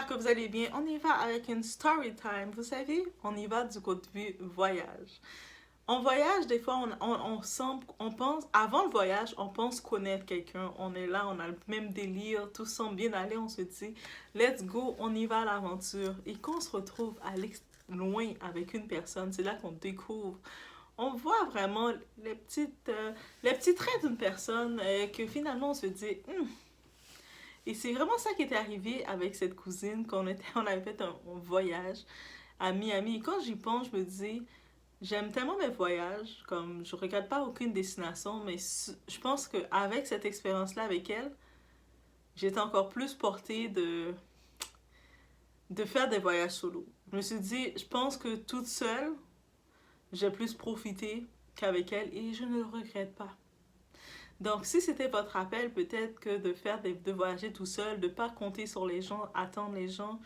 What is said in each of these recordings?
j'espère que vous allez bien. On y va avec une story time. Vous savez, on y va du côté voyage. En voyage, des fois, on pense, avant le voyage, on pense connaître quelqu'un. On est là, on a le même délire, tout semble bien aller, on se dit, let's go, on y va à l'aventure. Et quand on se retrouve loin avec une personne, c'est là qu'on découvre. On voit vraiment les petits traits d'une personne que finalement on se dit, et c'est vraiment ça qui était arrivé avec cette cousine on avait fait un voyage à Miami. Et quand j'y pense, je me dis, j'aime tellement mes voyages, comme je regrette pas aucune destination, mais je pense qu'avec cette expérience-là avec elle, j'étais encore plus portée de faire des voyages solo. Je me suis dit, je pense que toute seule, j'ai plus profité qu'avec elle et je ne le regrette pas. Donc, si c'était votre appel, peut-être que de voyager tout seul, de ne pas compter sur les gens, attendre les gens,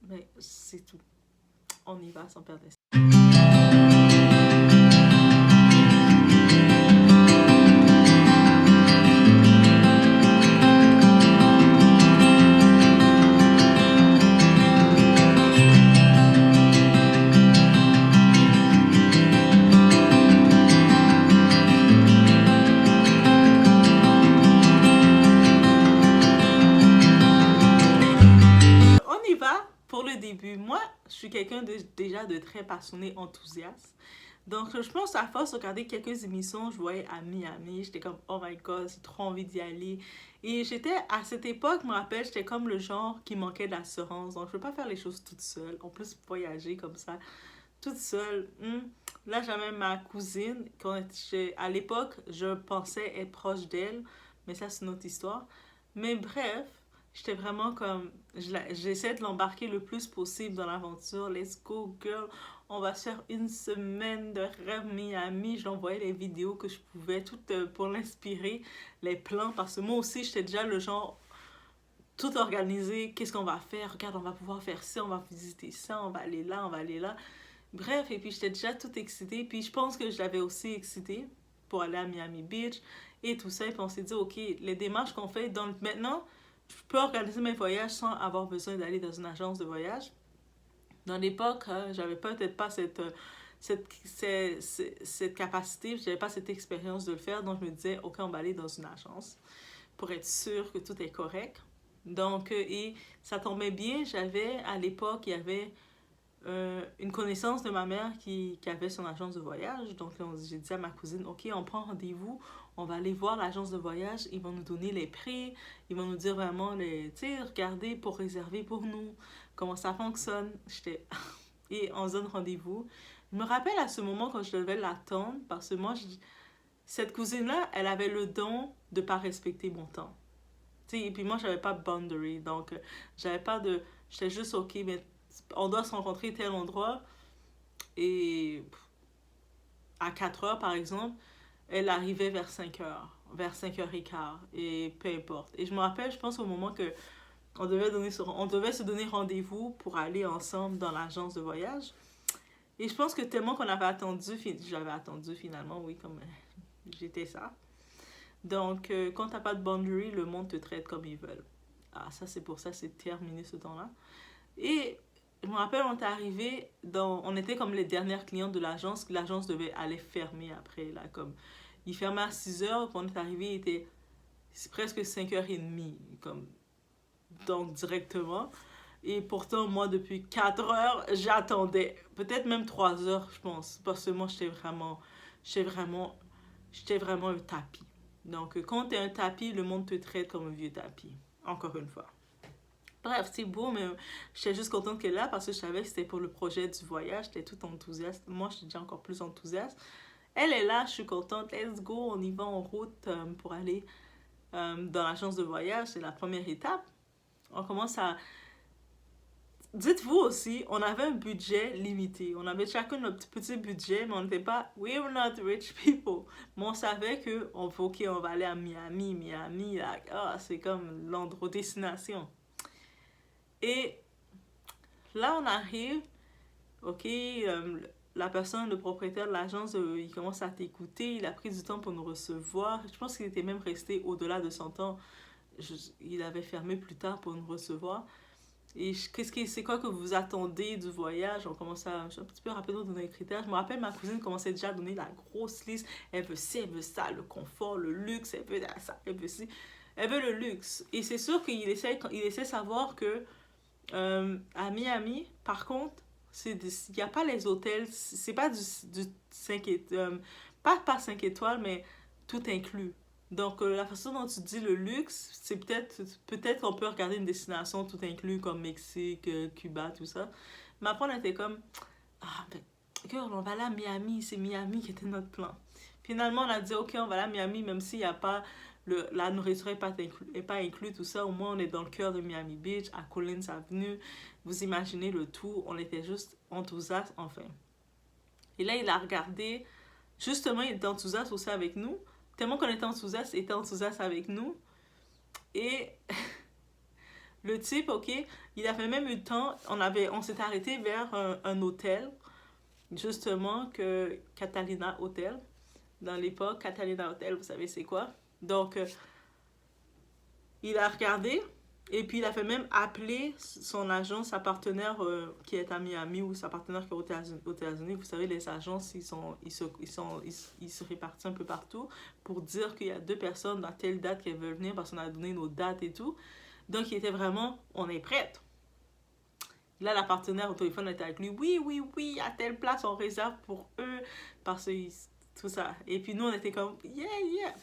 mais c'est tout. On y va sans perdre d'espoir. On y va pour le début. Moi, je suis quelqu'un déjà de très passionné, enthousiaste. Donc, je pense à force de regarder quelques émissions, je voyais à Miami, j'étais comme, oh my god, j'ai trop envie d'y aller. Et j'étais, à cette époque, je me rappelle, j'étais comme le genre qui manquait d'assurance. Donc, je ne peux pas faire les choses toute seule. En plus, voyager comme ça, toute seule. Là, j'avais ma cousine. À l'époque, je pensais être proche d'elle, mais ça, c'est une autre histoire. Mais bref, j'étais vraiment comme... J'essaie de l'embarquer le plus possible dans l'aventure. Let's go, girl. On va se faire une semaine de rêve Miami. Je lui envoyais les vidéos que je pouvais, toutes pour l'inspirer, les plans. Parce que moi aussi, j'étais déjà le genre tout organisé. Qu'est-ce qu'on va faire? Regarde, on va pouvoir faire ça, on va visiter ça, on va aller là, on va aller là. Bref, et puis j'étais déjà toute excitée. Puis je pense que je l'avais aussi excitée pour aller à Miami Beach et tout ça. Et puis on s'est dit, OK, les démarches qu'on fait, donc maintenant, je peux organiser mes voyages sans avoir besoin d'aller dans une agence de voyage. Dans l'époque, j'avais peut-être pas cette capacité, j'avais pas cette expérience de le faire. Donc je me disais, OK, on va aller dans une agence pour être sûr que tout est correct. Donc, et ça tombait bien, à l'époque, il y avait une connaissance de ma mère qui avait son agence de voyage. Donc, j'ai dit à ma cousine, OK, on prend rendez-vous, on va aller voir l'agence de voyage, ils vont nous donner les prix, ils vont nous dire vraiment, tu sais, regardez pour réserver pour nous, comment ça fonctionne. Et on se donne rendez-vous. Je me rappelle à ce moment quand je devais l'attendre, parce que cette cousine-là, elle avait le don de ne pas respecter mon temps. T'sais, et puis moi, j'avais pas de boundary, donc j'avais pas de... J'étais juste, OK, mais on doit se rencontrer tel endroit, et à 4 heures, par exemple, elle arrivait vers 5 heures, vers 5h15, et peu importe. Et je me rappelle, je pense au moment que on devait se donner rendez-vous pour aller ensemble dans l'agence de voyage. Et je pense que tellement qu'on avait attendu, j'avais attendu finalement, oui, comme j'étais ça. Donc, quand t'as pas de boundary, le monde te traite comme ils veulent. Ah, ça, c'est pour ça, c'est terminé ce temps-là. Et je me rappelle, on était comme les dernières clientes de l'agence, que l'agence devait aller fermer après, là, comme, il fermait à 6 heures, quand on est arrivé, il était presque 5h30, comme, donc directement. Et pourtant, moi, depuis 4 heures, j'attendais, peut-être même 3 heures, je pense, parce que moi, j'étais vraiment un tapis. Donc, quand tu es un tapis, le monde te traite comme un vieux tapis. Encore une fois. Bref, c'est beau, mais j'étais juste contente qu'elle est là parce que je savais que c'était pour le projet du voyage. J'étais toute enthousiaste. Moi, je suis déjà encore plus enthousiaste. Elle est là, je suis contente. Let's go, on y va en route pour aller dans l'agence de voyage. C'est la première étape. On commence à... Dites-vous aussi, on avait un budget limité. On avait chacun notre petit budget, mais on n'était pas... We were not rich people. Mais on savait OK, on va aller à Miami, là, c'est comme l'endroit destination. Et là, on arrive, OK, la personne, le propriétaire de l'agence, il commence à t'écouter, il a pris du temps pour nous recevoir. Je pense qu'il était même resté au-delà de son temps. Il avait fermé plus tard pour nous recevoir. Et c'est quoi que vous attendez du voyage? On commence à un petit peu rappeler nos critères. Je me rappelle, ma cousine commençait déjà à donner la grosse liste. Elle veut ci, elle veut ça, le confort, le luxe, elle veut ça, elle veut ci. Elle veut le luxe. Et c'est sûr qu'il essaie de savoir que à Miami, par contre, il n'y a pas les hôtels, c'est pas du 5 étoiles, pas 5 étoiles, mais tout inclus. Donc, la façon dont tu dis le luxe, c'est peut-être qu'on peut regarder une destination tout inclus comme Mexique, Cuba, tout ça. Mais après, on était comme, ah, ben, girl, on va aller à Miami, c'est Miami qui était notre plan. Finalement, on a dit, ok, on va aller à Miami, même s'il n'y a pas, la nourriture n'est pas inclus, tout ça. Au moins, on est dans le cœur de Miami Beach, à Collins Avenue. Vous imaginez le tout, on était juste enthousiastes, enfin. Et là, il a regardé, justement, il était enthousiaste aussi avec nous. Tellement qu'on était enthousiaste, il était enthousiaste avec nous. Et le type, ok, il avait même eu le temps, on s'était arrêté vers un hôtel, justement, que Catalina Hotel. Dans l'époque, Catalina Hotel, vous savez c'est quoi? Donc, il a regardé, et puis il a fait même appeler son agent, sa partenaire qui est à Miami, ou sa partenaire qui est aux États-Unis. Vous savez, les agences, ils se répartissent un peu partout pour dire qu'il y a 2 personnes dans telle date qui veulent venir parce qu'on a donné nos dates et tout. Donc, il était vraiment, on est prête. Là, la partenaire au téléphone était avec lui. Oui, oui, oui, à telle place, on réserve pour eux. Parce que tout ça. Et puis nous, on était comme, yeah, yeah.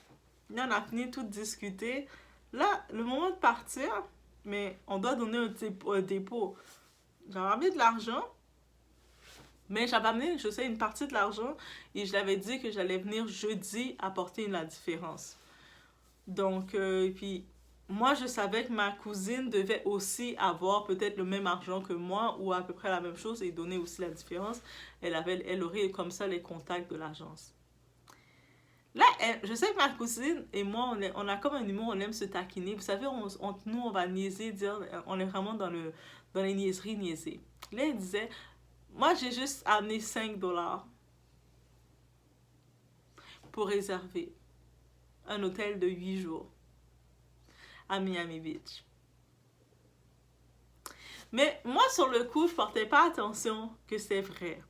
Là, on a fini tout de discuter. Là, le moment de partir, mais on doit donner un dépôt. J'avais amené de l'argent, mais j'avais amené, je sais, une partie de l'argent et je l'avais dit que j'allais venir jeudi apporter la différence. Donc, puis moi, je savais que ma cousine devait aussi avoir peut-être le même argent que moi ou à peu près la même chose et donner aussi la différence. Elle aurait comme ça les contacts de l'agence. Là, je sais que ma cousine et moi, on a comme un humour, on aime se taquiner. Vous savez, nous, on va niaiser, dire, on est vraiment dans les niaiseries niaiser. Là, elle disait, moi, j'ai juste amené 5$ pour réserver un hôtel de 8 jours à Miami Beach. Mais moi, sur le coup, je portais pas attention que c'est vrai.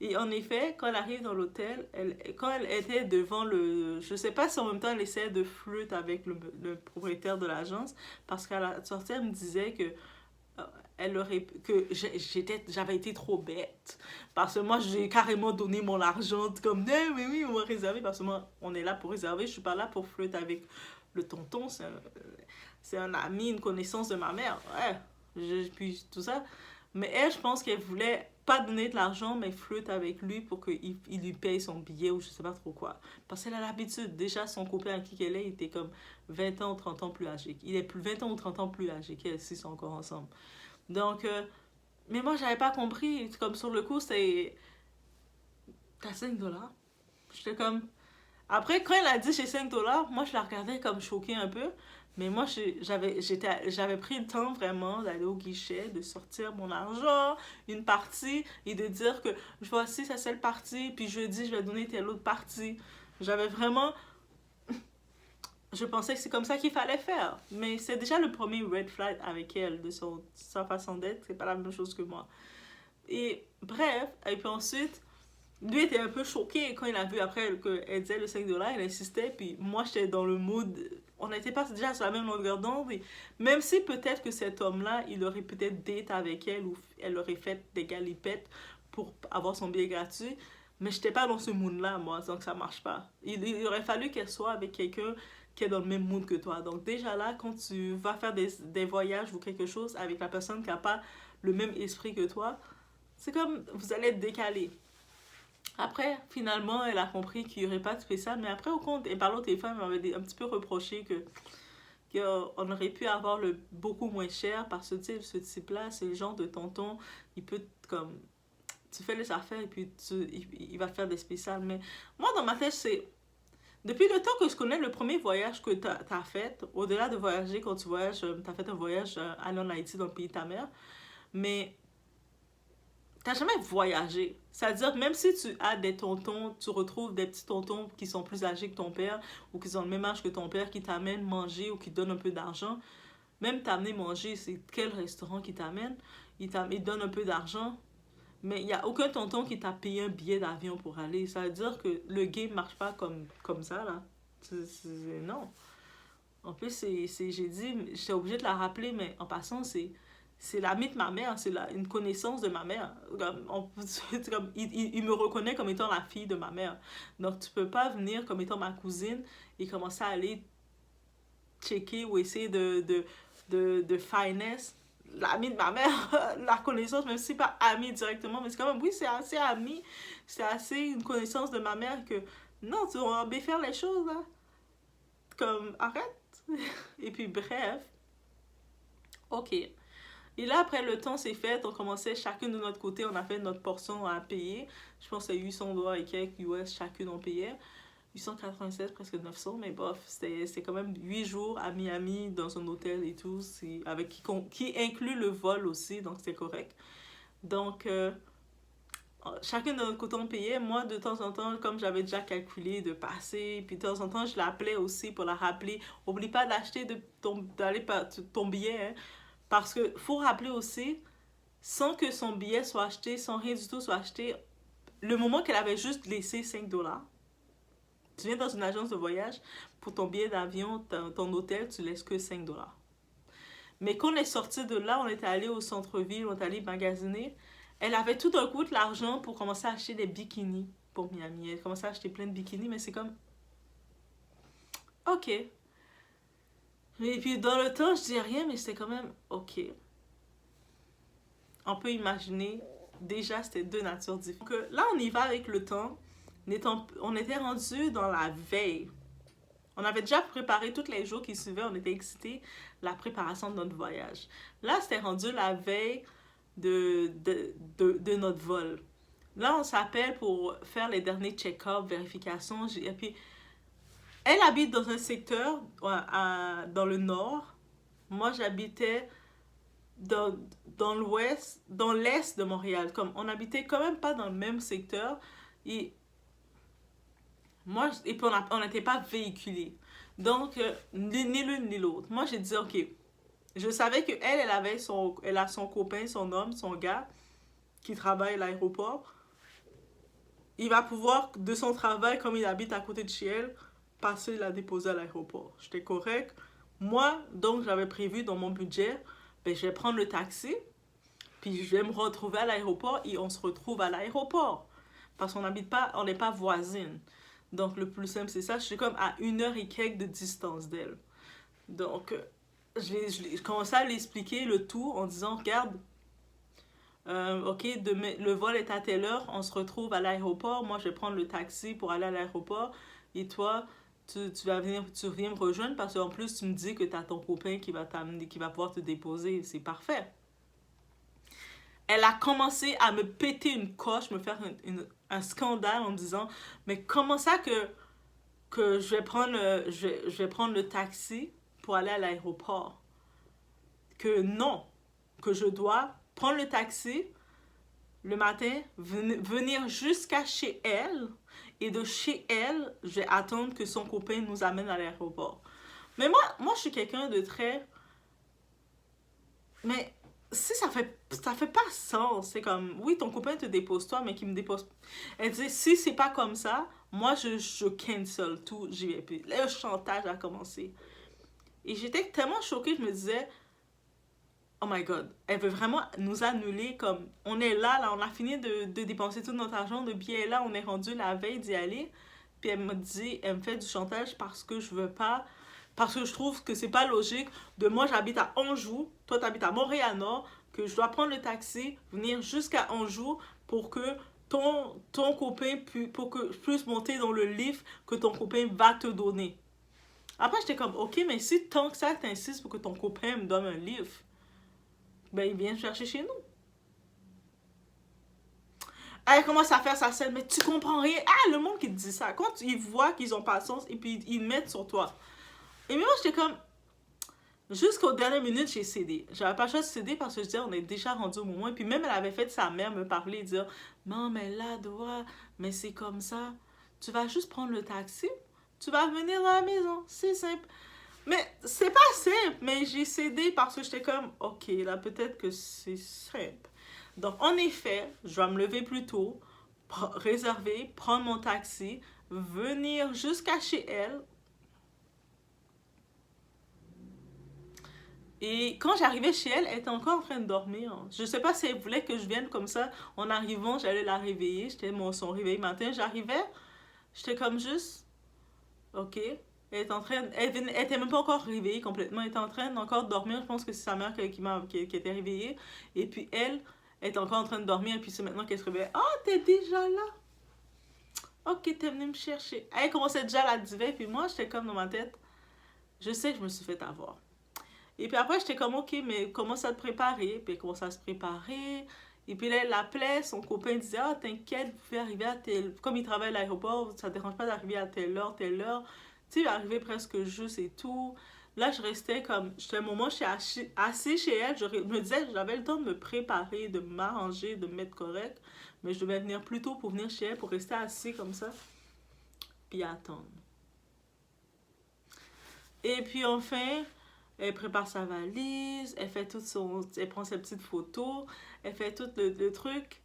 Et en effet, quand elle arrive dans l'hôtel, quand elle était devant le... Je sais pas si en même temps elle essayait de flirter avec le propriétaire de l'agence, parce qu'à la sortie, elle me disait que j'avais été trop bête. Parce que moi, j'ai carrément donné mon argent, comme, eh, mais oui, on va réserver, parce que moi, on est là pour réserver, je suis pas là pour flirter avec le tonton, c'est un ami, une connaissance de ma mère. Ouais, puis tout ça. Mais elle, je pense qu'elle voulait pas donner de l'argent, mais flirte avec lui pour qu'il lui paye son billet ou je sais pas trop quoi. Parce qu'elle a l'habitude. Déjà, son copain à qui elle est, il était comme 20 ans ou 30 ans plus âgé. Il est plus 20 ans ou 30 ans plus âgé qu'elle, s'ils sont encore ensemble. Donc, mais moi, j'avais pas compris. Comme sur le coup, c'est... T'as 5$? J'étais comme... Après, quand elle a dit j'ai 5$, moi, je la regardais comme choquée un peu. Mais moi, j'avais pris le temps vraiment d'aller au guichet, de sortir mon argent, une partie, et de dire que voici sa seule partie, puis jeudi, je vais donner telle autre partie. J'avais vraiment... Je pensais que c'est comme ça qu'il fallait faire. Mais c'est déjà le premier red flag avec elle, de sa façon d'être. C'est pas la même chose que moi. Et bref, et puis ensuite, lui était un peu choqué quand il a vu après qu'elle disait le 5$, il insistait, puis moi j'étais dans le mood, on n'était pas déjà sur la même longueur d'onde, même si peut-être que cet homme-là, il aurait peut-être date avec elle ou elle aurait fait des galipettes pour avoir son billet gratuit, mais j'étais pas dans ce mood-là, moi, donc ça marche pas. Il aurait fallu qu'elle soit avec quelqu'un qui est dans le même mood que toi. Donc déjà là, quand tu vas faire des voyages ou quelque chose avec la personne qui n'a pas le même esprit que toi, c'est comme vous allez être décalé. Après, finalement, elle a compris qu'il n'y aurait pas de spécial. Mais après, au compte, elle parlait au téléphone, elle m'avait un petit peu reproché qu'on aurait pu avoir le beaucoup moins cher parce que ce type-là, c'est le genre de tonton, il peut comme... Tu fais les affaires et puis il va faire des spéciales. Mais moi, dans ma tête, c'est... Depuis le temps que je connais le premier voyage que tu as fait, au-delà de voyager, quand tu voyages, tu as fait un voyage aller en Haïti dans le pays de ta mère, mais t'as jamais voyagé. C'est-à-dire, même si tu as des tontons, tu retrouves des petits tontons qui sont plus âgés que ton père ou qui ont le même âge que ton père, qui t'amènent manger ou qui te donnent un peu d'argent. même t'amener manger, c'est quel restaurant qui t'amène? Il te donne un peu d'argent, mais il n'y a aucun tonton qui t'a payé un billet d'avion pour aller. Ça veut dire que le game marche pas comme ça, là. Non. En plus, j'ai dit, j'étais obligée de la rappeler, mais en passant, c'est l'ami de ma mère, une connaissance de ma mère. Comme, il me reconnaît comme étant la fille de ma mère. Donc, tu peux pas venir comme étant ma cousine et commencer à aller checker ou essayer de finesse l'ami de ma mère, la connaissance, même si c'est pas ami directement, mais c'est quand même, oui, c'est assez ami, c'est assez une connaissance de ma mère que, non, tu vas bien faire les choses, là. Comme, arrête. Et puis, bref, ok. Et là, après, le temps s'est fait, on commençait chacune de notre côté, on a fait notre portion à payer. Je pense que c'est 800 dollars et quelques US, chacune on payait. 887, presque 900, mais bof, c'était quand même 8 jours à Miami, dans un hôtel et tout, avec qui inclut le vol aussi, donc c'était correct. Donc, chacun de notre côté on payait. Moi, de temps en temps, comme j'avais déjà calculé de passer, puis de temps en temps, je l'appelais aussi pour la rappeler. Oublie pas d'acheter d'aller ton billet, hein, parce que faut rappeler aussi, sans que son billet soit acheté, sans rien du tout soit acheté, le moment qu'elle avait juste laissé 5 dollars, tu viens dans une agence de voyage, pour ton billet d'avion, ton hôtel, tu laisses que 5 dollars. Mais quand on est sorti de là, on était allé au centre-ville, on est allé magasiner, elle avait tout d'un coup de l'argent pour commencer à acheter des bikinis pour Miami. Elle commençait à acheter plein de bikinis, mais c'est comme... Ok. Et puis dans le temps, je dis rien, mais c'était quand même... Ok. On peut imaginer, déjà, c'était deux natures différentes. Donc, là, on y va avec le temps. On était rendu dans la veille. On avait déjà préparé tous les jours qui suivaient, on était excités, la préparation de notre voyage. Là, c'était rendu la veille de notre vol. Là, on s'appelle pour faire les derniers check-up, vérifications. Et puis, elle habite dans un secteur dans le nord. Moi, j'habitais dans l'ouest, dans l'est de Montréal. Comme on habitait quand même pas dans le même secteur. Et puis on n'était pas véhiculés. Donc, ni l'une ni l'autre. Moi, j'ai dit, ok. Je savais qu'elle, elle a son copain, son homme, son gars, qui travaille à l'aéroport. Il va pouvoir, de son travail, comme il habite à côté de chez elle, passer la déposer à l'aéroport. J'étais correct. Moi, donc, j'avais prévu dans mon budget, ben, je vais prendre le taxi, puis je vais me retrouver à l'aéroport et on se retrouve à l'aéroport. Parce qu'on n'habite pas, on n'est pas voisines. Donc, le plus simple, c'est ça. Je suis comme à 1 heure et quelques de distance d'elle. Donc, je commençais à lui expliquer le tout en disant, regarde, ok, le vol est à telle heure, on se retrouve à l'aéroport, moi je vais prendre le taxi pour aller à l'aéroport, et toi, tu viens me rejoindre parce qu'en plus tu me dis que tu as ton copain qui va t'amener, qui va pouvoir te déposer, c'est parfait. Elle a commencé à me péter une coche, me faire un scandale en me disant, mais comment ça que je vais prendre le taxi pour aller à l'aéroport? Que non, que je dois prendre le taxi le matin, venir jusqu'à chez elle, et de chez elle, je vais attendre que son copain nous amène à l'aéroport. Mais moi je suis quelqu'un de très... Mais si ça fait pas sens, c'est comme, oui, ton copain te dépose toi, mais qui me dépose... Elle dit, si c'est pas comme ça, moi je cancel tout, j'y vais plus. Là, le chantage a commencé. Et j'étais tellement choquée, je me disais, oh my god, elle veut vraiment nous annuler, comme on est là, on a fini de dépenser tout notre argent de billets là, on est rendu la veille d'y aller, puis elle me dit, elle me fait du chantage parce que je veux pas, parce que je trouve que c'est pas logique de moi j'habite à Anjou, toi t'habites à Montréal-Nord, que je dois prendre le taxi, venir jusqu'à Anjou pour que ton copain, pour que je puisse monter dans le lift que ton copain va te donner. Après j'étais comme, ok, mais si tant que ça t'insistes pour que ton copain me donne un lift, ben il vient chercher chez nous. Elle commence à faire sa scène, mais tu comprends rien. Ah, le monde qui te dit ça, quand ils voient qu'ils ont pas de sens, et puis ils mettent sur toi. Et moi, j'étais comme... Jusqu'aux dernières minutes, j'ai cédé. J'avais pas le choix de céder parce que je disais, on est déjà rendu au moment. Et puis même, elle avait fait sa mère me parler et dire, non, mais là, Dora, mais c'est comme ça. Tu vas juste prendre le taxi, tu vas venir à la maison. C'est simple. Mais c'est pas simple, mais j'ai cédé parce que j'étais comme, ok, là peut-être que c'est simple. Donc en effet, je dois me lever plus tôt, réserver, prendre mon taxi, venir jusqu'à chez elle. Et quand j'arrivais chez elle, elle était encore en train de dormir. Je sais pas si elle voulait que je vienne comme ça. En arrivant, j'allais la réveiller. J'étais son réveil matin. J'arrivais, j'étais comme juste, ok. Elle est en train, elle était même pas encore réveillée complètement. Elle était en train d'encore dormir. Je pense que c'est sa mère qui était réveillée. Et puis elle est encore en train de dormir. Et puis c'est maintenant qu'elle se réveille. Ah, oh, t'es déjà là. Ok, t'es venue me chercher. Elle commençait déjà à la diver. Puis moi, j'étais comme dans ma tête. Je sais que je me suis fait avoir. Et puis après, j'étais comme, ok, mais commence à te préparer. Puis elle commence à se préparer. Et puis là, elle l'appelait, son copain disait, ah, t'inquiète, vous pouvez arriver à telle... Comme il travaille à l'aéroport, ça ne dérange pas d'arriver à telle heure, telle heure. Tu sais, il arrivait presque juste et tout. Là, je restais comme, j'étais un moment, j'étais assis chez elle, je me disais, j'avais le temps de me préparer, de m'arranger, de me mettre correct. Mais je devais venir plus tôt pour venir chez elle, pour rester assis comme ça. Puis attendre. Et puis enfin, elle prépare sa valise, elle fait elle prend ses petites photos, elle fait tout le truc.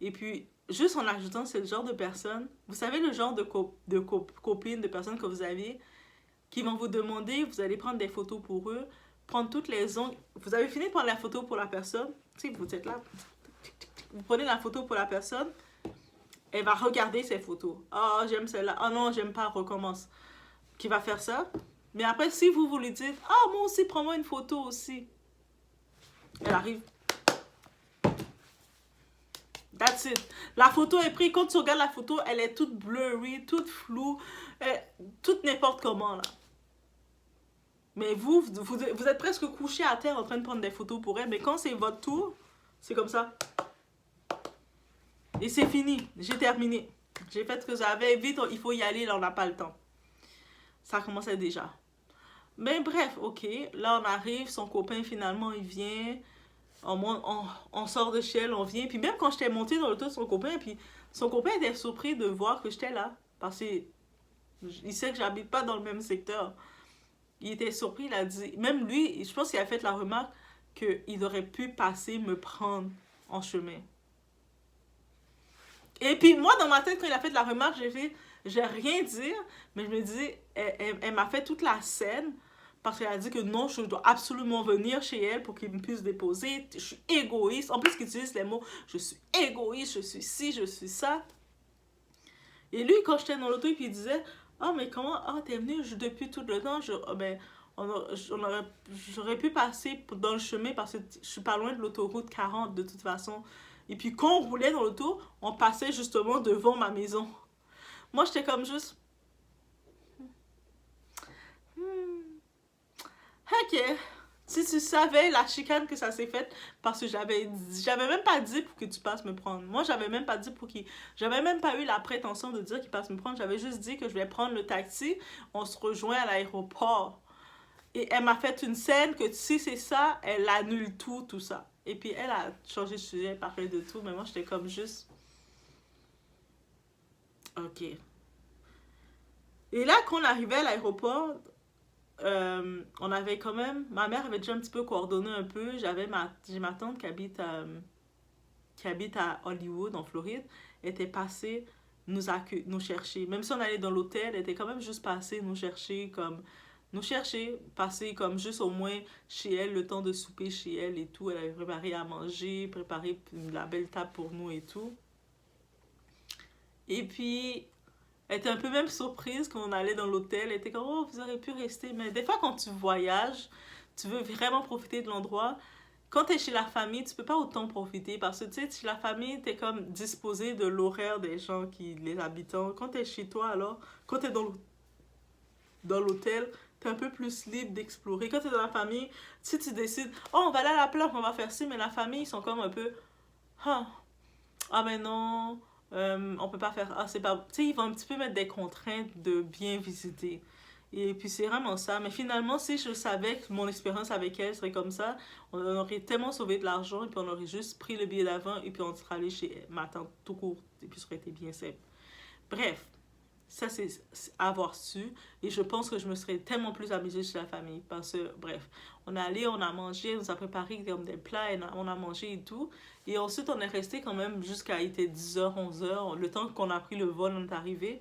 Et puis, juste en ajoutant, c'est le genre de personne, vous savez le genre de copines, de personnes que vous avez, qui vont vous demander, vous allez prendre des photos pour eux, prendre toutes les ongles. Vous avez fini de prendre la photo pour la personne, tu sais, vous êtes là, vous prenez la photo pour la personne, elle va regarder ses photos. Oh, j'aime celle-là. Oh non, j'aime pas, recommence. Qui va faire ça? Mais après, si vous lui dites, ah, moi aussi, prends-moi une photo aussi. Elle arrive. That's it. La photo est prise. Quand tu regardes la photo, elle est toute blurry, toute floue, toute n'importe comment, là. Mais vous êtes presque couché à terre en train de prendre des photos pour elle. Mais quand c'est votre tour, c'est comme ça. Et c'est fini. J'ai terminé. J'ai fait ce que j'avais. Vite, il faut y aller, là, on n'a pas le temps. Ça commençait déjà. Mais bref, ok. Là, on arrive. Son copain, finalement, il vient. On sort de chez elle, on vient. Puis même quand j'étais montée dans l'auto de son copain, puis son copain était surpris de voir que j'étais là. Parce qu'il sait que j'habite pas dans le même secteur. Il était surpris, il a dit... Même lui, je pense qu'il a fait la remarque qu'il aurait pu passer me prendre en chemin. Et puis moi, dans ma tête, quand il a fait la remarque, j'ai rien dit, mais je me dis, elle m'a fait toute la scène parce qu'elle a dit que non, je dois absolument venir chez elle pour qu'il me puisse déposer. Je suis égoïste. En plus, qu'il utilise les mots, je suis égoïste, je suis ci, je suis ça. Et lui, quand j'étais dans l'auto, il disait, ah, mais comment, ah, t'es venu depuis tout le temps, j'aurais pu passer dans le chemin parce que je suis pas loin de l'autoroute 40 de toute façon. Et puis quand on roulait dans l'auto, on passait justement devant ma maison. Moi, j'étais comme juste... Ok. Si tu savais la chicane que ça s'est faite, parce que j'avais même pas dit pour que tu passes me prendre. Moi, j'avais même pas dit pour qu'il... J'avais même pas eu la prétention de dire qu'il passe me prendre. J'avais juste dit que je vais prendre le taxi. On se rejoint à l'aéroport. Et elle m'a fait une scène que si c'est ça, elle annule tout ça. Et puis elle a changé de sujet, parlé de tout, mais moi j'étais comme juste... Ok. Et là, quand on arrivait à l'aéroport, on avait quand même... Ma mère avait déjà un petit peu coordonné un peu. J'ai ma tante qui habite à Hollywood, en Floride. Elle était passée nous chercher. Même si on allait dans l'hôtel, elle était quand même juste passée nous chercher comme... Nous chercher, passer comme juste au moins chez elle, le temps de souper chez elle et tout. Elle avait préparé à manger, préparé la belle table pour nous et tout. Et puis, elle était un peu même surprise quand on allait dans l'hôtel. Elle était comme, oh, vous auriez pu rester. Mais des fois, quand tu voyages, tu veux vraiment profiter de l'endroit. Quand tu es chez la famille, tu peux pas autant profiter parce que, tu sais, chez la famille, tu es comme disposé de l'horaire des gens, les habitants. Quand tu es chez toi, alors, quand tu es dans l'hôtel, tu es un peu plus libre d'explorer. Quand tu es dans la famille, si tu décides, oh, on va aller à la plage, on va faire ci, mais la famille, ils sont comme un peu, ah, ah mais non, on peut pas faire, ah, c'est pas, tu sais, ils vont un petit peu mettre des contraintes de bien visiter. Et puis c'est vraiment ça. Mais finalement, si je savais que mon expérience avec elle serait comme ça, on aurait tellement sauvé de l'argent et puis on aurait juste pris le billet d'avant et puis on serait allé chez ma tante tout court. Et puis ça aurait été bien simple. Bref. Ça, c'est avoir su. Et je pense que je me serais tellement plus amusée chez la famille. Parce que, bref, on est allé, on a mangé, on nous a préparé comme des plats, et on a mangé et tout. Et ensuite, on est resté quand même jusqu'à, il était 10h, 11h. Le temps qu'on a pris le vol, on est arrivé.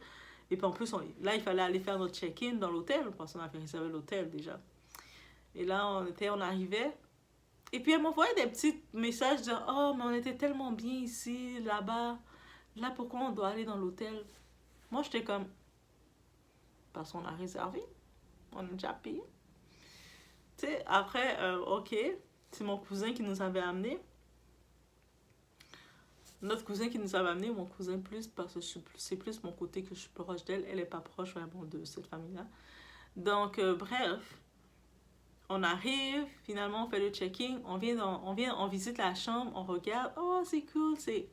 Et puis en plus, là, il fallait aller faire notre check-in dans l'hôtel, parce qu'on avait réservé l'hôtel déjà. Et là, on arrivait. Et puis, elle m'envoyait des petits messages de oh, mais on était tellement bien ici, là-bas. Là, pourquoi on doit aller dans l'hôtel? Moi, j'étais comme, parce qu'on a réservé, on a déjà payé. Tu sais, après, ok, c'est mon cousin qui nous avait amenés. Notre cousin qui nous avait amenés, mon cousin plus, parce que c'est plus mon côté que je suis proche d'elle. Elle n'est pas proche vraiment de cette famille-là. Donc, bref, on arrive, finalement, on fait le check-in, on visite la chambre, on regarde, oh, c'est cool, c'est...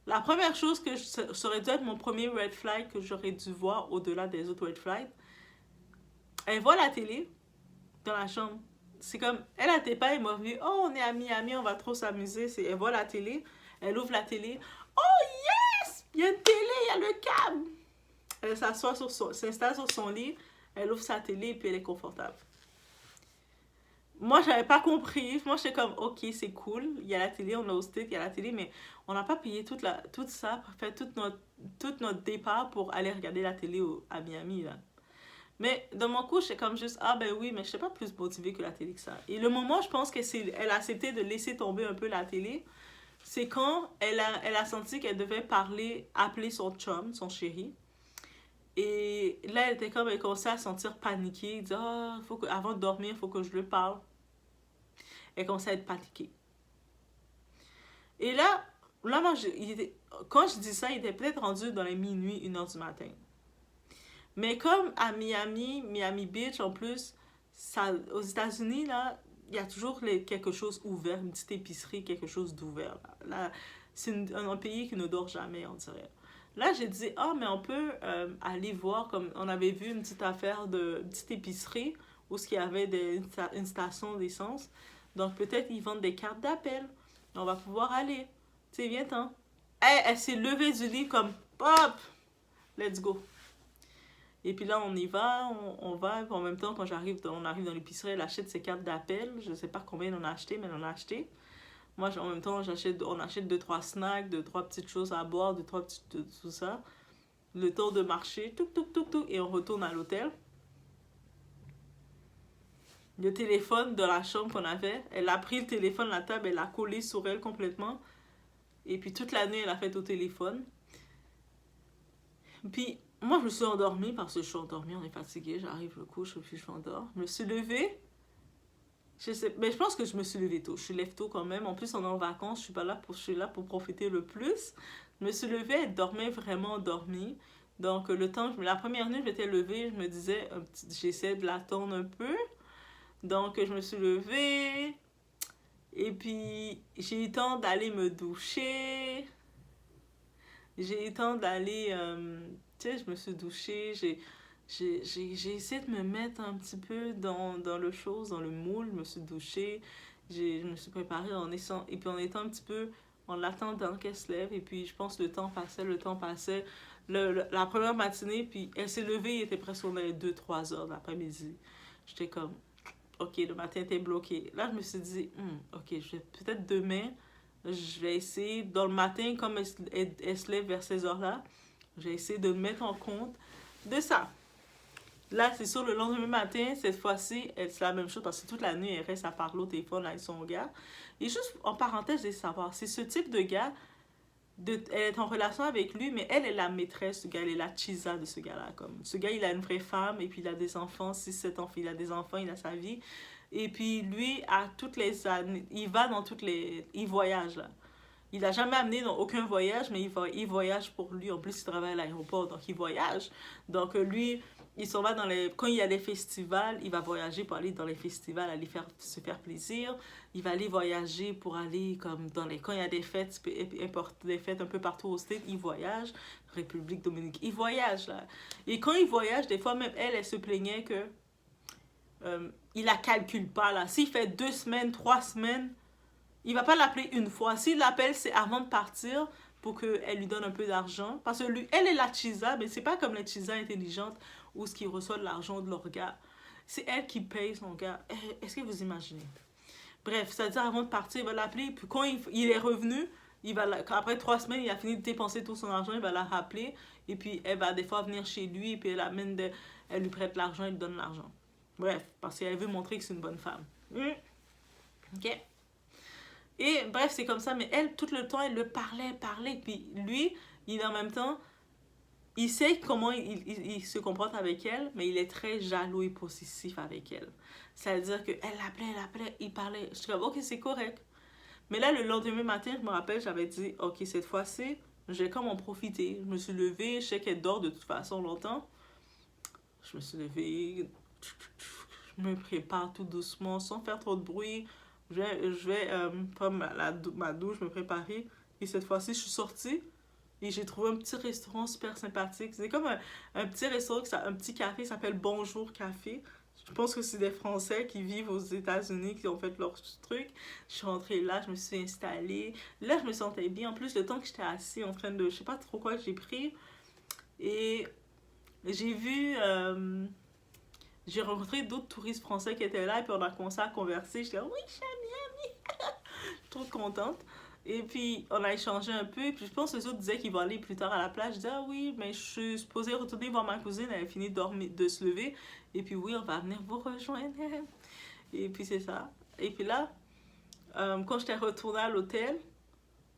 La première chose que ça aurait dû être mon premier red flag que j'aurais dû voir au-delà des autres red flags, elle voit la télé dans la chambre. C'est comme, elle n'était pas émorvue. Oh, on est à Miami, on va trop s'amuser. Elle voit la télé, elle ouvre la télé. Oh yes! Il y a une télé, il y a le câble. Elle s'installe sur son lit, elle ouvre sa télé et puis elle est confortable. Moi, j'avais pas compris. Moi, j'étais comme, ok, c'est cool. Il y a la télé, on a hosté, il y a la télé, mais on n'a pas payé tout ça, pour faire tout notre départ pour aller regarder la télé à Miami, là. Mais dans mon coup, j'étais comme juste, ah ben oui, mais je n'étais pas plus motivée que la télé que ça. Et le moment, je pense qu'elle a accepté de laisser tomber un peu la télé, c'est quand elle a senti qu'elle devait appeler son chum, son chéri. Et là, elle commençait à se sentir paniquée. Elle disait, ah, avant de dormir, il faut que je lui parle. Elle commençait à être paniquée. Et là moi, quand je dis ça, il était peut-être rendu dans les minuit, 1h du matin. Mais comme à Miami Beach, en plus, aux États-Unis, là, il y a toujours quelque chose ouvert, une petite épicerie, quelque chose d'ouvert. Là, c'est un pays qui ne dort jamais, on dirait. Là, j'ai dit, ah, mais on peut aller voir, comme on avait vu une petite épicerie où il y avait une station d'essence. Donc, peut-être ils vendent des cartes d'appel. On va pouvoir aller. Tu sais, viens-t'en. Elle s'est levée du lit comme, hop, let's go. Et puis là, on y va, on va. En même temps, quand on arrive dans l'épicerie, elle achète ses cartes d'appel. Je ne sais pas combien on a acheté, mais on a acheté. Moi, en même temps, on achète 2-3 snacks, 2-3 petites choses à boire, 2-3 petites tout ça. Le temps de marcher, tout, et on retourne à l'hôtel. Le téléphone de la chambre qu'on avait, elle a pris le téléphone, la table, elle l'a collé sur elle complètement. Et puis toute la nuit, elle a fait au téléphone. Puis moi, je me suis endormie parce que je suis endormie, on est fatigué, j'arrive, je couche, puis je m'endors. Je me suis levée. Mais je pense que je me suis levée tôt. Je suis lève tôt quand même. En plus, on est en vacances, je suis là pour profiter le plus. Je me suis levée, elle dormait vraiment endormie. Donc, la première nuit, je m'étais levée, je me disais, j'essaie de l'attendre un peu. Donc, je me suis levée. Et puis, j'ai eu le temps d'aller me doucher. J'ai eu le temps d'aller... tu sais, je me suis douchée. J'ai essayé de me mettre un petit peu dans le moule. Je me suis douchée. Je me suis préparée et puis en étant un petit peu... En l'attendant qu'elle se lève. Et puis, je pense que le temps passait. La première matinée, puis elle s'est levée, il était presque 2-3 heures de l'après-midi. J'étais comme... Ok, le matin était bloqué. Là, je me suis dit, ok, peut-être demain, je vais essayer, dans le matin, comme elle se lève vers ces heures-là, je vais essayer de me mettre en compte de ça. Là, c'est sûr, le lendemain matin, cette fois-ci, c'est la même chose parce que toute la nuit, elle reste à parler au téléphone avec son gars. Et juste en parenthèse, je vais savoir, c'est ce type de gars, elle est en relation avec lui, mais elle est la maîtresse du gars, elle est la chisa de ce gars-là. Comme. Ce gars, il a une vraie femme, et puis il a des enfants, 6-7 enfants, il a des enfants, il a sa vie. Et puis lui, à toutes les années, il va dans il voyage là. Il n'a jamais amené dans aucun voyage, mais il voyage pour lui. En plus, il travaille à l'aéroport, donc il voyage. Donc lui, il s'en va quand il y a des festivals, il va voyager pour aller dans les festivals, se faire plaisir. Il va aller voyager pour aller comme quand il y a des fêtes, des fêtes un peu partout au States, il voyage. République Dominicaine, il voyage là. Et quand il voyage, des fois même elle se plaignait que il la calcule pas là. S'il fait 2 semaines, 3 semaines, il va pas l'appeler une fois. S'il l'appelle, c'est avant de partir pour qu'elle lui donne un peu d'argent. Parce que lui, elle est la chisa, mais c'est pas comme la chisa intelligente où ce qui reçoit de l'argent de leur gars. C'est elle qui paye son gars. Est-ce que vous imaginez? Bref, c'est-à-dire avant de partir, il va l'appeler, puis quand il est revenu, après 3 semaines, il a fini de dépenser tout son argent, il va la rappeler, et puis elle va des fois venir chez lui, et puis elle lui prête l'argent, elle lui donne l'argent. Bref, parce qu'elle veut montrer que c'est une bonne femme. Ok? Et bref, c'est comme ça, mais elle, tout le temps, elle le parlait, puis lui, en même temps, il sait comment il se comporte avec elle, mais il est très jaloux et possessif avec elle. C'est-à-dire qu'elle l'appelait, il parlait. Je suis comme, ok, c'est correct. Mais là, le lendemain matin, je me rappelle, j'avais dit, ok, cette fois-ci, j'ai comme en profité. Je me suis levée, je sais qu'elle dort de toute façon longtemps. Je me suis levée, je me prépare tout doucement, sans faire trop de bruit. Je vais prendre ma douche, me préparer. Et cette fois-ci, je suis sortie. Et j'ai trouvé un petit restaurant super sympathique. C'est comme un petit restaurant, un petit café qui s'appelle Bonjour Café. Je pense que c'est des Français qui vivent aux États-Unis qui ont fait leur truc. Je suis rentrée là, je me suis installée. Là, je me sentais bien. En plus, le temps que j'étais assise en train de... Je sais pas trop quoi j'ai pris. Et j'ai vu... j'ai rencontré d'autres touristes français qui étaient là. Et puis on a commencé à converser. J'étais là, oui, je suis trop contente. Et puis, on a échangé un peu. Et puis, je pense que les autres disaient qu'ils vont aller plus tard à la plage. Je disais, ah oui, mais je suis supposée retourner voir ma cousine. Elle a fini de se lever. Et puis, oui, on va venir vous rejoindre. Et puis, c'est ça. Et puis là, quand j'étais retournée à l'hôtel,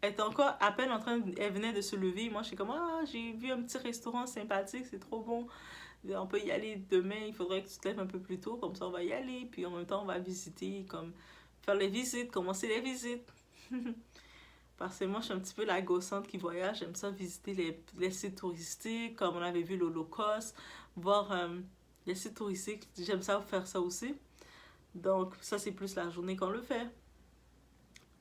elle était encore à peine en train elle venait de se lever. Moi, je suis comme, ah, j'ai vu un petit restaurant sympathique, c'est trop bon. On peut y aller demain. Il faudrait que tu te lèves un peu plus tôt. Comme ça, on va y aller. Puis, en même temps, on va visiter, comme faire les visites, commencer les visites. Parce que moi, je suis un petit peu la gossante qui voyage. J'aime ça visiter les sites touristiques, comme on avait vu l'Holocauste, voir les sites touristiques. J'aime ça faire ça aussi. Donc, ça, c'est plus la journée qu'on le fait.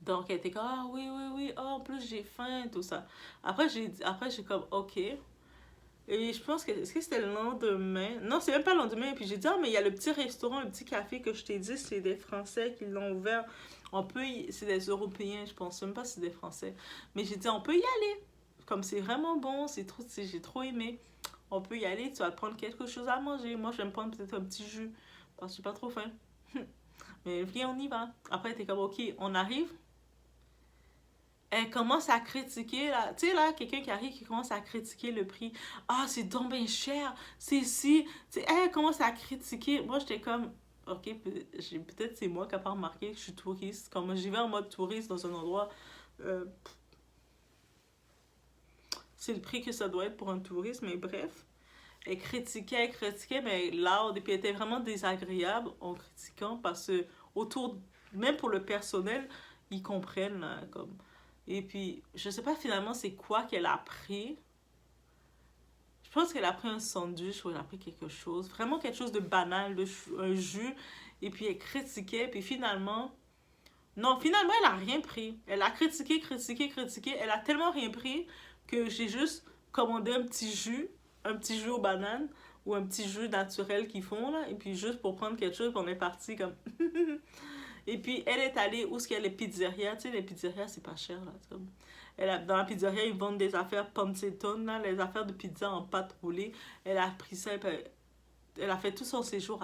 Donc, elle était comme, ah oui, oui, oui, oh, en plus, j'ai faim, tout ça. Après, j'ai comme, ok. Et je pense que, est-ce que c'était le lendemain? Non, c'est même pas le lendemain. Et puis j'ai dit, ah, mais il y a le petit restaurant, le petit café que je t'ai dit, c'est des Français qui l'ont ouvert. C'est des Européens, je pense même pas que c'est des Français. Mais j'ai dit, on peut y aller. Comme c'est vraiment bon, j'ai trop aimé. On peut y aller, tu vas te prendre quelque chose à manger. Moi, je vais me prendre peut-être un petit jus, parce que j'ai pas trop faim. Mais viens, on y va. Après, t'es comme, ok, on arrive. Elle commence à critiquer, là, tu sais, là, quelqu'un qui arrive qui commence à critiquer le prix. Ah, c'est donc bien cher, c'est si. Elle commence à critiquer. Moi, j'étais comme, ok, peut-être c'est moi qui n'ai pas remarqué que je suis touriste. Comme j'y vais en mode touriste dans un endroit, euh, c'est le prix que ça doit être pour un touriste, mais bref. Elle critiquait, mais là, et puis elle était vraiment désagréable en critiquant parce que même pour le personnel, ils comprennent, là, comme. Et puis, je sais pas finalement c'est quoi qu'elle a pris. Je pense qu'elle a pris un sandwich ou elle a pris quelque chose. Vraiment quelque chose de banal, un jus. Et puis elle critiquait. Puis finalement... Non, finalement, elle a rien pris. Elle a critiqué. Elle a tellement rien pris que j'ai juste commandé un petit jus. Un petit jus aux bananes. Ou un petit jus naturel qu'ils font, là. Et puis juste pour prendre quelque chose, on est parti comme... Et puis, elle est allée où est-ce qu'il y a les pizzerias. Tu sais, les pizzerias, c'est pas cher, là. Comme... dans la pizzeria, ils vendent des affaires pancetone, là, les affaires de pizza en pâte roulée. Elle a pris ça, et puis elle a fait tout son séjour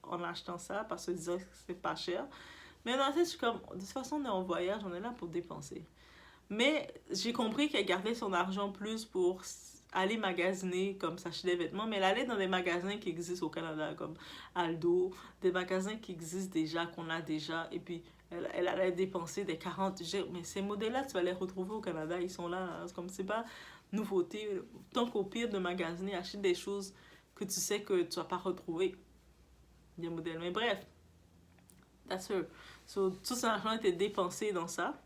en achetant ça, parce qu'elle disait que c'est pas cher. Mais non, je suis comme, de toute façon, on est en voyage, on est là pour dépenser. Mais j'ai compris qu'elle gardait son argent plus pour aller magasiner, comme s'acheter des vêtements, mais elle allait dans des magasins qui existent au Canada, comme Aldo, des magasins qui existent déjà, qu'on a déjà, et puis elle allait dépenser des 40... Mais ces modèles-là, tu vas les retrouver au Canada, ils sont là, hein, comme c'est pas nouveauté. Tant qu'au pire de magasiner, achète des choses que tu sais que tu vas pas retrouver, des modèles. Mais bref, that's her. So, tout son argent était dépensé dans ça.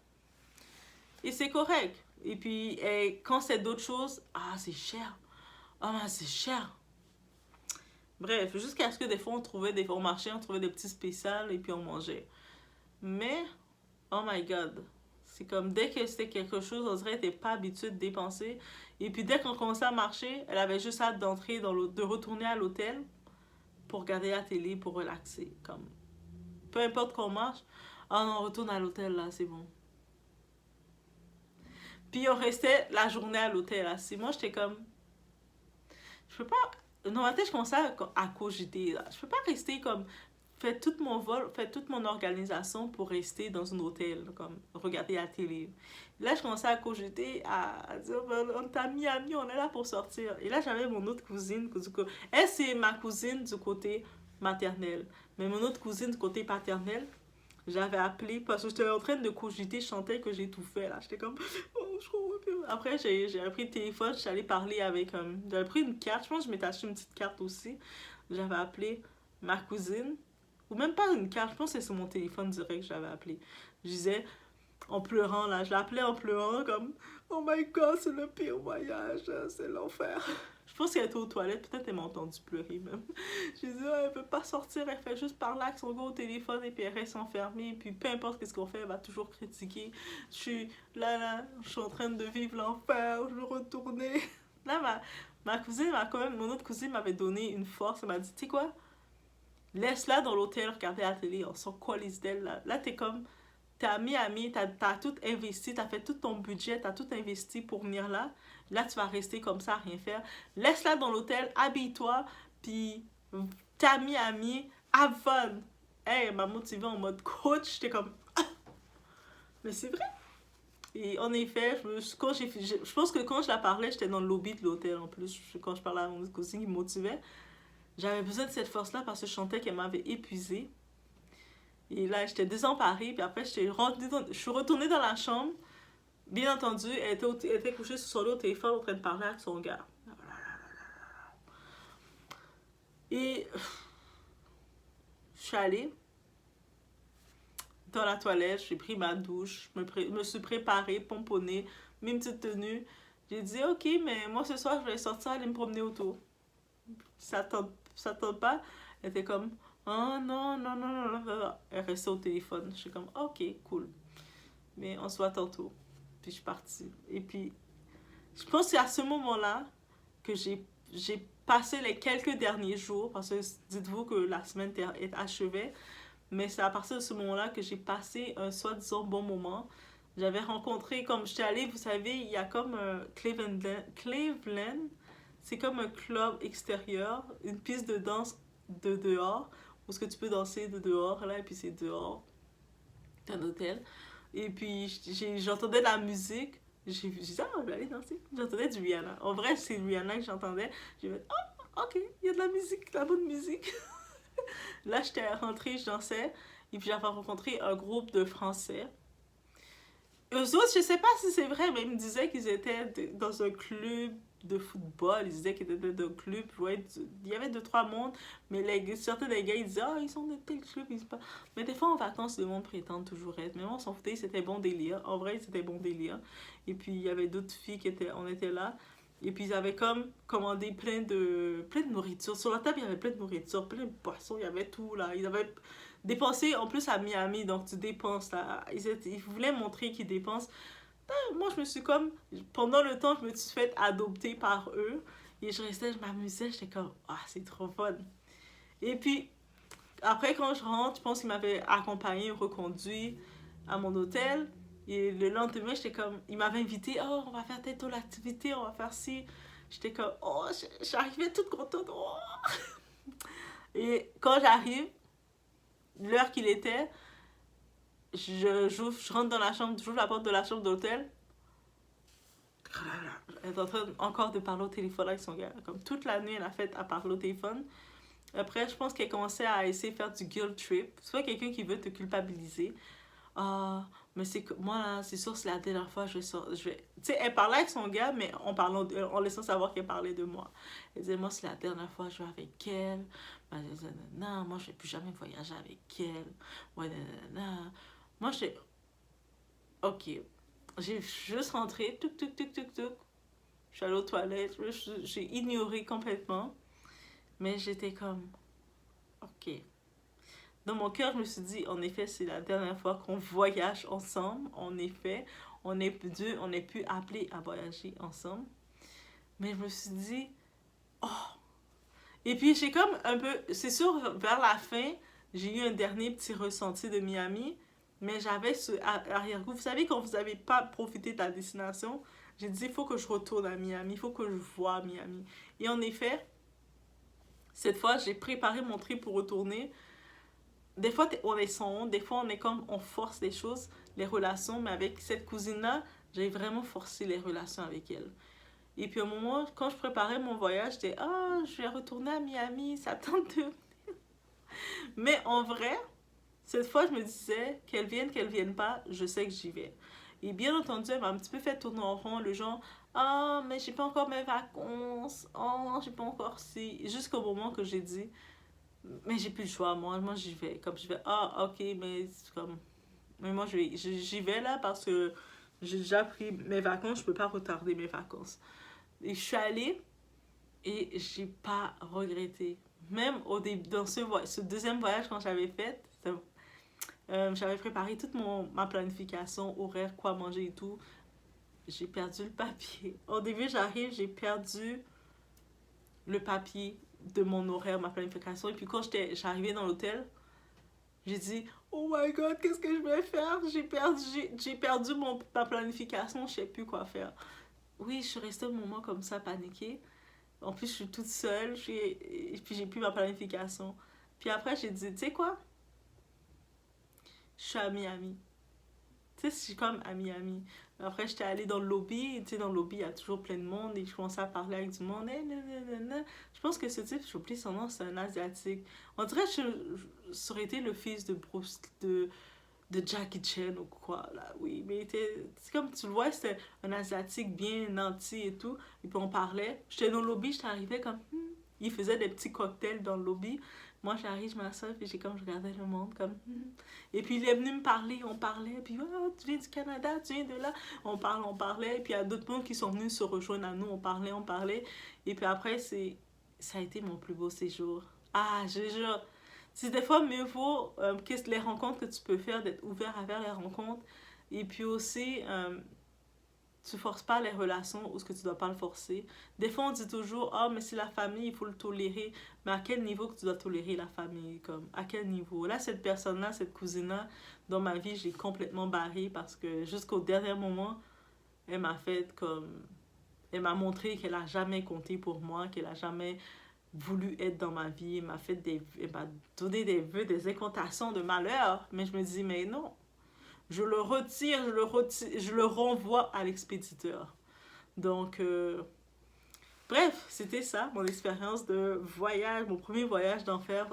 Et c'est correct. Et puis, quand c'est d'autres choses, ah, c'est cher. Ah, c'est cher. Bref, jusqu'à ce que des fois, on marchait, on trouvait des petits spéciales et puis on mangeait. Mais, oh my god. C'est comme dès que c'était quelque chose, on dirait qu'elle n'était pas habituée de dépenser. Et puis, dès qu'on commençait à marcher, elle avait juste hâte d'entrer de retourner à l'hôtel pour regarder la télé, pour relaxer. Comme, peu importe qu'on marche, ah non, on retourne à l'hôtel là, c'est bon. Puis on restait la journée à l'hôtel assis. Moi, j'étais comme, je peux pas. Dans ma tête, je commençais à cogiter. Là. Je peux pas rester comme. Faire tout mon vol, faire toute mon organisation pour rester dans un hôtel, comme regarder la télé. Là, je commençais à cogiter, à dire, ben, on t'a mis amis, on est là pour sortir. Et là, j'avais mon autre cousine. Elle, c'est ma cousine du côté maternel. Mais mon autre cousine du côté paternel, j'avais appelé parce que j'étais en train de cogiter, je sentais que j'étouffais là. J'étais comme, oh, je comprends plus. Après, j'ai pris le téléphone, je suis allée parler avec. J'avais pris une carte, je pense que je m'étais acheté une petite carte aussi. J'avais appelé ma cousine, ou même pas une carte, je pense que c'est sur mon téléphone direct que j'avais appelé. Je disais, en pleurant là, je l'appelais en pleurant comme, oh my god, c'est le pire voyage, c'est l'enfer. Je pense qu'elle était aux toilettes, peut-être elle m'a entendu pleurer même. Je disais, oh, elle peut pas sortir, elle fait juste parler avec son gars au téléphone et puis elle reste enfermée. Et puis peu importe ce qu'on fait, elle va toujours critiquer. Je suis là, je suis en train de vivre l'enfer, je veux retourner. Là, ma cousine, quand même, mon autre cousine m'avait donné une force, elle m'a dit, tu sais quoi, laisse-la dans l'hôtel regarder la télé, on s'en colisse d'elle. Là t'es comme, t'es à Miami, t'as tout investi, t'as fait tout ton budget, t'as tout investi pour venir là. Là, tu vas rester comme ça, à rien faire. Laisse-la dans l'hôtel, habille-toi, puis t'es à Miami, have fun. Hey, elle m'a motivée en mode coach, j'étais comme, ah! Mais c'est vrai. Et en effet, je pense que quand je la parlais, j'étais dans le lobby de l'hôtel en plus. Quand je parlais à mon cousine qui me motivait, j'avais besoin de cette force-là parce que je sentais qu'elle m'avait épuisée. Et là, j'étais désemparée. Puis après, je suis retournée dans la chambre. Bien entendu, elle était couchée sur son lit au téléphone en train de parler avec son gars. Et je suis allée dans la toilette, j'ai pris ma douche, me suis préparée, pomponnée, mis une petite tenue. J'ai dit, ok, mais moi ce soir, je vais sortir aller me promener autour. Ça tente pas. Elle était comme, oh non, non, non, non, non. Elle restait au téléphone. Je suis comme, ok, cool. Mais on se voit tantôt. Puis je suis partie. Et puis, je pense que c'est à ce moment-là que j'ai passé les quelques derniers jours, parce que dites-vous que la semaine est achevée, mais c'est à partir de ce moment-là que j'ai passé un soi-disant bon moment. J'avais rencontré, comme j'étais allée, vous savez, il y a comme Cleveland, c'est comme un club extérieur, une piste de danse de dehors, où est-ce que tu peux danser de dehors, là, et puis c'est dehors, c'est un hôtel. Et puis j'entendais de la musique, j'ai dit, ah, je vais aller danser. J'entendais du Rihanna. En vrai, c'est Rihanna que j'entendais. J'ai dit, oh, ok, il y a de la musique, de la bonne musique. Là, j'étais rentrée, je dansais. Et puis j'avais rencontré un groupe de Français. Eux autres, je sais pas si c'est vrai, mais ils me disaient qu'ils étaient dans un club de football. Ils disaient qu'ils étaient dans un club. Ouais, il y avait deux, trois mondes. Mais certains des gars, ils disaient, ah, ils sont de tel club. Ils pas... Mais des fois, en vacances, le monde prétend toujours être. Mais moi, on s'en foutait, c'était bon délire. En vrai, c'était bon délire. Et puis, il y avait d'autres filles on était là. Et puis, ils avaient comme commandé plein de nourriture. Sur la table, il y avait plein de nourriture, plein de boissons, il y avait tout là. Ils avaient dépensé en plus à Miami, donc tu dépenses là. Ils voulaient montrer qu'ils dépensent. Moi, je me suis comme, pendant le temps, je me suis fait adopter par eux. Et je restais, je m'amusais, j'étais comme, ah, c'est trop fun. Et puis, après, quand je rentre, je pense qu'ils m'avaient accompagné, reconduit à mon hôtel. Et le lendemain, j'étais comme, ils m'avaient invité, oh, on va faire telle telle activité, on va faire ci. J'étais comme, oh, j'arrivais toute contente. Oh. Et quand j'arrive, l'heure qu'il était, je rentre dans la chambre, j'ouvre la porte de la chambre d'hôtel. Elle est en train encore de parler au téléphone avec son gars. Comme toute la nuit, elle a fait à parler au téléphone. Après, je pense qu'elle commençait à essayer de faire du guilt trip. Soit quelqu'un qui veut te culpabiliser. Ah, mais c'est que moi, là, c'est sûr, c'est la dernière fois, je vais... Tu sais, elle parlait avec son gars, mais en laissant savoir qu'elle parlait de moi. Elle disait, moi, c'est la dernière fois que je vais avec elle. Elle disait, non, moi, je ne vais plus jamais voyager avec elle. Ouais, non. Moi, j'ai... Ok. J'ai juste rentré, tuk, tuk, tuk, tuk, tuk. Je suis allée aux toilettes, j'ai ignoré complètement. Mais j'étais comme, ok. Dans mon cœur, je me suis dit, en effet, c'est la dernière fois qu'on voyage ensemble. En effet, on n'est plus appelés à voyager ensemble. Mais je me suis dit, oh. Et puis, j'ai comme un peu, c'est sûr, vers la fin, j'ai eu un dernier petit ressenti de Miami. Mais j'avais ce arrière-goût. Vous savez, quand vous n'avez pas profité de la destination, j'ai dit, il faut que je retourne à Miami, il faut que je voie Miami. Et en effet, cette fois, j'ai préparé mon trip pour retourner. Des fois, on est sans honte, des fois, on est comme, on force les choses, les relations, mais avec cette cousine-là, j'ai vraiment forcé les relations avec elle. Et puis au moment, quand je préparais mon voyage, j'étais, ah, je vais retourner à Miami, ça tente de... Mais en vrai, cette fois, je me disais, qu'elle vienne pas, je sais que j'y vais. Et bien entendu, elle m'a un petit peu fait tourner en rond, le genre, ah, mais j'ai pas encore mes vacances, oh, j'ai pas encore si. Jusqu'au moment que j'ai dit, mais j'ai plus le choix, moi j'y vais. Comme je vais, ah, ok, mais c'est comme, mais moi j'y vais là parce que j'ai déjà pris mes vacances, je peux pas retarder mes vacances. Et je suis allée et j'ai pas regretté. Même au début, dans ce deuxième voyage quand j'avais fait, j'avais préparé toute ma planification, horaire, quoi manger et tout. J'ai perdu le papier. Au début, j'arrive, j'ai perdu le papier de mon horaire, ma planification. Et puis quand j'arrivais dans l'hôtel, j'ai dit, oh my god, qu'est-ce que je vais faire? J'ai perdu ma planification, je sais plus quoi faire. Oui, je suis restée un moment comme ça, paniquée. En plus, je suis toute seule, et puis j'ai plus ma planification. Puis après, j'ai dit, tu sais quoi? Je suis à Miami. Tu sais, je suis comme à Miami. Après, j'étais allée dans le lobby. Tu sais, dans le lobby, il y a toujours plein de monde. Et je commençais à parler avec du monde. Eh, nanana. Je pense que ce type, j'oublie son nom, c'est un Asiatique. On dirait que ça aurait été le fils de Bruce, de Jackie Chan ou quoi, là, oui. Mais c'est comme tu le vois, c'était un Asiatique bien nanti et tout. Et puis on parlait. J'étais dans le lobby, j'étais arrivée comme... Il faisait des petits cocktails dans le lobby. Moi, j'arrive, je m'assois, puis j'ai comme, je regardais le monde, comme... Et puis, il est venu me parler, on parlait, puis, oh, tu viens du Canada, tu viens de là. On parlait, et puis il y a d'autres mondes qui sont venus se rejoindre à nous, on parlait, on parlait. Et puis après, ça a été mon plus beau séjour. Ah, je jure, c'est des fois mieux vaut les rencontres que tu peux faire, d'être ouvert à faire les rencontres. Et puis aussi, tu forces pas les relations ou ce que tu dois pas le forcer. Des fois, on dit toujours, ah, mais c'est la famille, il faut le tolérer. Mais à quel niveau que tu dois tolérer la famille, comme, à quel niveau? Là, cette personne-là, cette cousine-là, dans ma vie, je l'ai complètement barrée parce que jusqu'au dernier moment, elle m'a fait comme, elle m'a montré qu'elle a jamais compté pour moi, qu'elle a jamais voulu être dans ma vie. Elle m'a donné des vœux, des incantations de malheur. Mais je me dis, mais non, je le retire, je le renvoie à l'expéditeur. Donc, bref, c'était ça, mon expérience de voyage, mon premier voyage d'enfer.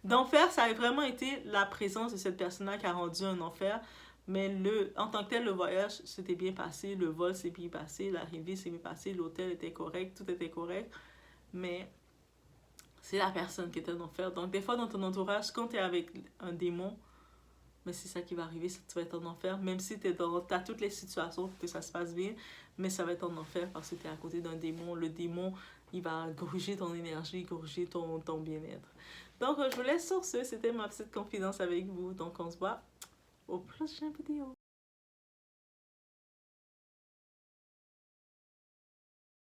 D'enfer, ça a vraiment été la présence de cette personne-là qui a rendu un enfer. Mais en tant que tel, le voyage s'était bien passé, le vol s'est bien passé, l'arrivée s'est bien passée, l'hôtel était correct, tout était correct. Mais c'est la personne qui était en enfer. Donc, des fois, dans ton entourage, quand tu es avec un démon, mais c'est ça qui va arriver, tu vas être en enfer, même si t'as toutes les situations pour que ça se passe bien, mais ça va être en enfer parce que tu es à côté d'un démon. Le démon, il va gruger ton énergie, gruger ton bien-être. Donc, je vous laisse sur ce. C'était ma petite confidence avec vous. Donc, on se voit au prochain vidéo.